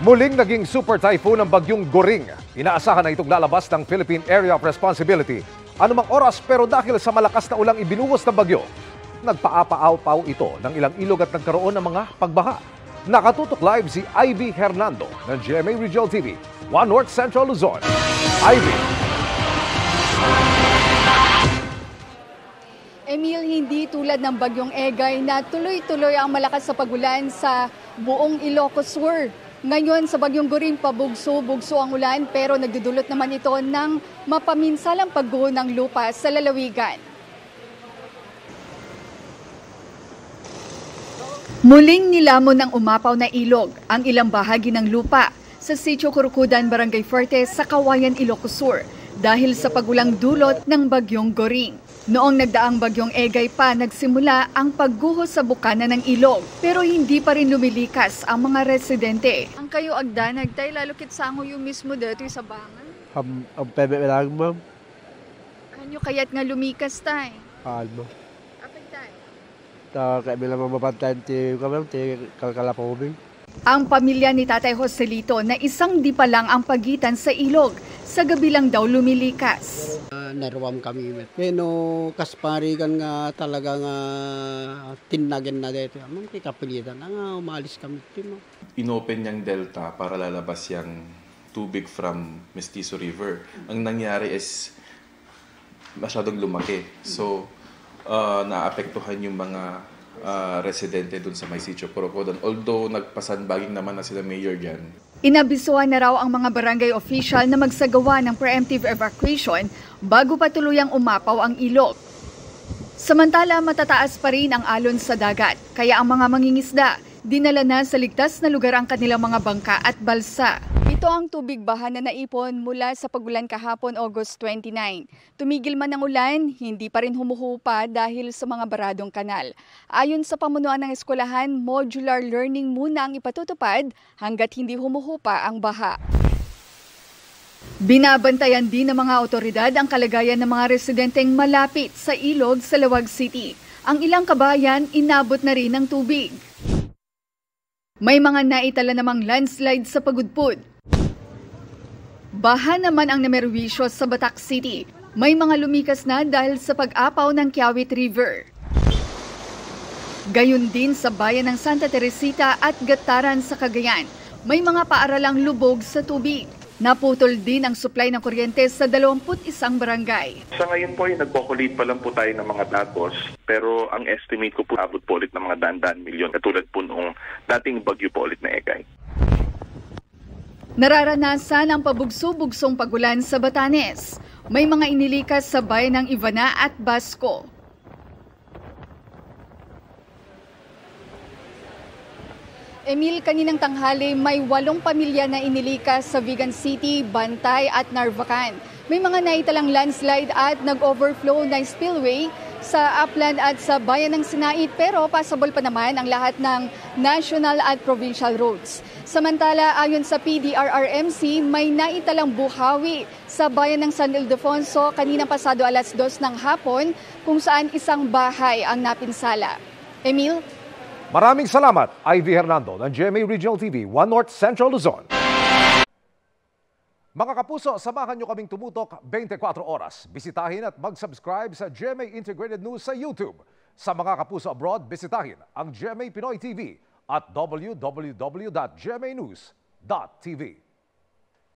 Muling naging super typhoon ang bagyong Goring. Inaasahan na itong lalabas ng Philippine Area of Responsibility anumang oras, pero dahil sa malakas na ulang ibinuhos ng bagyo, nagpaapaaw-paw ito ng ilang ilog at nagkaroon ng mga pagbaha. Nakatutok live si Ivy Hernando ng GMA Regional TV, One North Central Luzon. Ivy. Emil, hindi tulad ng bagyong Egay na tuloy-tuloy ang malakas sa pagulan sa buong Ilocos Sur. Ngayon sa bagyong Goring, pabugso-bugso ang ulan pero nagdudulot naman ito ng mapaminsalang pagguho ng lupa sa lalawigan. Muling nilamon ng umapaw na ilog ang ilang bahagi ng lupa sa Sitio Curucudan, Barangay Fuerte sa Kawayan, Ilocos Sur dahil sa pagulang dulot ng bagyong Goring. Noong nagdaang bagyong Egay pa, nagsimula ang pagguho sa bukana ng ilog pero hindi pa rin lumilikas ang mga residente. Ang kayo agdanag tay lalo kit sango yung mismo dito sa bangan. Ang pebe lang, ma'am. Kanyo kaya't nga lumikas tay? Ano? Apay tay? Kaya bilang mapapantayan ti kalkalapobing. Ang pamilya ni Tatay Joselito na isang di pa lang ang pagitan sa ilog, sa gabi lang daw lumilikas. Naruam kami. Pero kasparigan nga talaga nga tinagin na dito. Amang kapilitan nga umalis kami. Inopen niyang delta para lalabas yung tubig from Mestizo River. Ang nangyari is masyadong lumaki. So, naapektuhan yung mga residente dun sa may Sitio Curucudan. Although nagpasanbaging naman na sila mayor dyan. Inabisuhan na raw ang mga barangay official na magsagawa ng preemptive evacuation bago pa tuluyang umapaw ang ilog. Samantala, matataas pa rin ang alon sa dagat, kaya ang mga mangingisda dinala na sa ligtas na lugar ang kanilang mga bangka at balsa. Ito ang tubig baha na naipon mula sa pagulan kahapon August 29. Tumigil man ang ulan, hindi pa rin humuhupa dahil sa mga baradong kanal. Ayon sa pamunuan ng eskwelahan, modular learning muna ang ipatutupad hanggat hindi humuhupa ang baha. Binabantayan din ng mga otoridad ang kalagayan ng mga residenteng malapit sa ilog sa Lawag City. Ang ilang kabayan inabot na rin ng tubig. May mga naitala namang landslide sa Pagudpud. Baha naman ang namerwisyo sa Batac City. May mga lumikas na dahil sa pag-apaw ng Kiawit River. Gayon din sa bayan ng Santa Teresita at Gataran sa Cagayan. May mga paaralang lubog sa tubig. Naputol din ang supply ng kuryente sa 21 barangay. Sa ngayon po ay nagpokulit pa lang po tayo ng mga datos, pero ang estimate ko po abot po ulit ng mga daan-daan milyon katulad po noong dating bagyo po ulit na Egay. Nararanasan ang pabugso-bugsong pagulan sa Batanes. May mga inilikas sa bayan ng Ivana at Basco. Emil, kaninang tanghali may 8 pamilya na inilikas sa Vigan City, Bantay at Narvacan. May mga naitalang landslide at nag-overflow na spillway sa upland at sa bayan ng Sinait pero possible pa naman ang lahat ng national at provincial roads. Samantala, ayon sa PDRRMC, may naitalang buhawi sa bayan ng San Ildefonso kaninang pasado alas 2 ng hapon kung saan isang bahay ang napinsala. Emil? Maraming salamat, Ivy Hernando ng GMA Regional TV, One North Central Luzon. Mga kapuso, samahan nyo kaming tumutok 24 oras. Bisitahin at mag-subscribe sa GMA Integrated News sa YouTube. Sa mga kapuso abroad, bisitahin ang GMA Pinoy TV at www.gmanews.tv.